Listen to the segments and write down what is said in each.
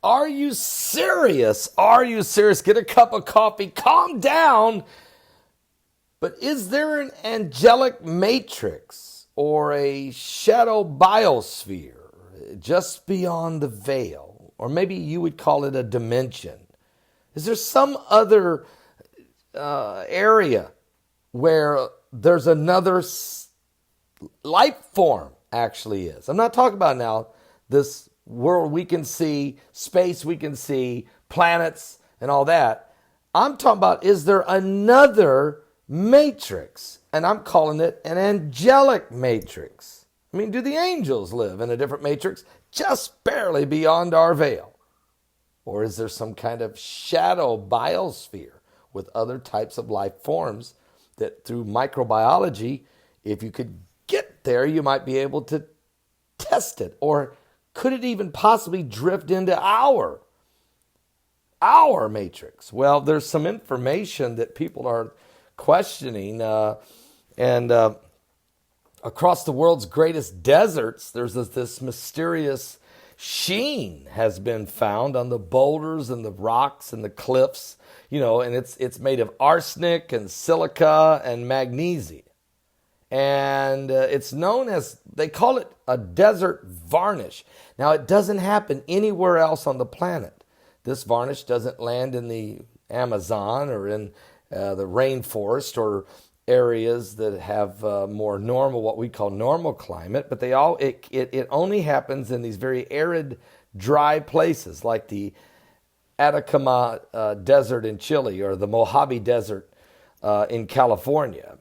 Are you serious? Are you serious? Get a cup of coffee, calm down. But is there an angelic matrix or a shadow biosphere just beyond the veil? Or maybe you would call it a dimension. Is there some other area where there's another life form actually is? I'm not talking about now this world we can see, space we can see, planets and all that. I'm talking about, is there another matrix? And I'm calling it an angelic matrix. I mean, do the angels live in a different matrix just barely beyond our veil? Or is there some kind of shadow biosphere with other types of life forms that through microbiology, if you could get there, you might be able to test it? Or could it even possibly drift into our matrix? Well, there's some information that people are questioning, and across the world's greatest deserts, there's this mysterious sheen has been found on the boulders and the rocks and the cliffs, and it's made of arsenic and silica and magnesium. And it's known as, they call it a desert varnish. Now, it doesn't happen anywhere else on the planet. This varnish doesn't land in the Amazon or in the rainforest or areas that have more normal, what we call normal climate, but it only happens in these very arid, dry places like the Atacama Desert in Chile or the Mojave Desert in California.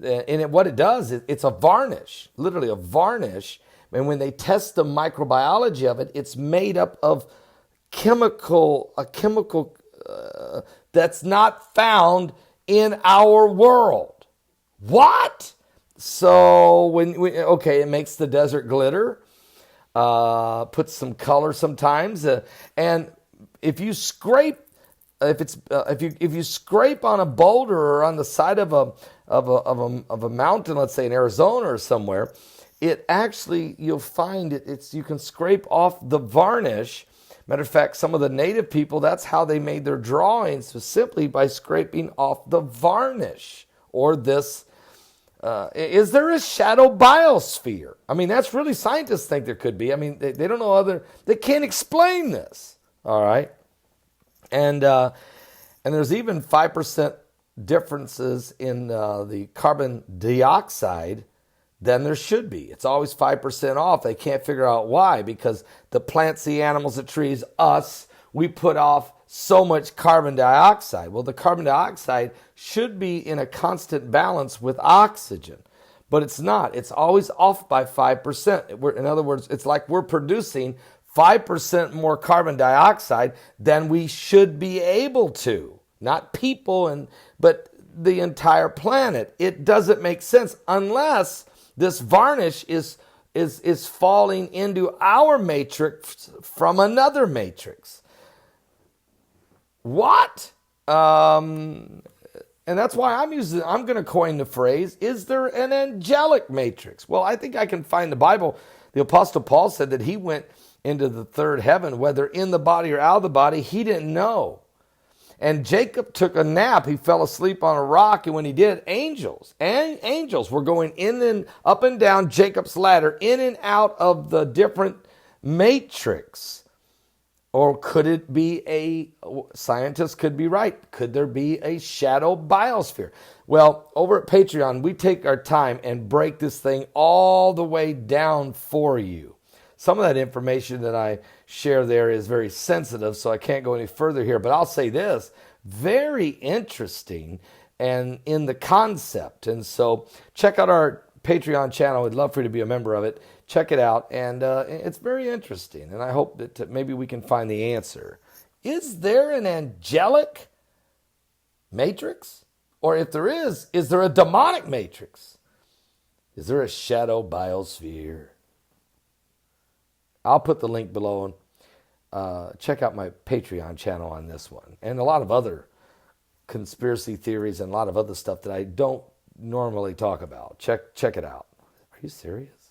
And what it does is it's a varnish, literally a varnish. And when they test the microbiology of it, it's made up of a chemical that's not found in our world. What? So it makes the desert glitter, puts some color sometimes, and if you scrape, if you scrape on a boulder or on the side of a mountain, let's say in Arizona or somewhere, it actually, you'll find you can scrape off the varnish. Matter of fact, some of the native people, that's how they made their drawings, was simply by scraping off the varnish. Or this, is there a shadow biosphere? I mean, that's really, scientists think there could be. I mean, they don't know they can't explain this. All right. And there's even 5% differences in the carbon dioxide than there should be. It's always 5% off. They can't figure out why, because the plants, the animals, the trees, us, we put off so much carbon dioxide. Well, the carbon dioxide should be in a constant balance with oxygen, but it's not. It's always off by 5%. In other words, it's like we're producing 5% more carbon dioxide than we should be able to. Not people, but the entire planet. It doesn't make sense unless this varnish is falling into our matrix from another matrix. What? And that's why I'm going to coin the phrase, is there an angelic matrix? Well, I think I can find the Bible. The Apostle Paul said that he went into the third heaven, whether in the body or out of the body, he didn't know. And Jacob took a nap. He fell asleep on a rock. And when he did, angels were going in and up and down Jacob's ladder, in and out of the different matrix. Or could it be scientists could be right. Could there be a shadow biosphere? Well, over at Patreon, we take our time and break this thing all the way down for you. Some of that information that I share there is very sensitive, so I can't go any further here. But I'll say this, very interesting and in the concept. And so check out our Patreon channel. I'd love for you to be a member of it. Check it out. And it's very interesting. And I hope that maybe we can find the answer. Is there an angelic matrix? Or if there is there a demonic matrix? Is there a shadow biosphere? I'll put the link below and check out my Patreon channel on this one. And a lot of other conspiracy theories and a lot of other stuff that I don't normally talk about. Check it out. Are you serious?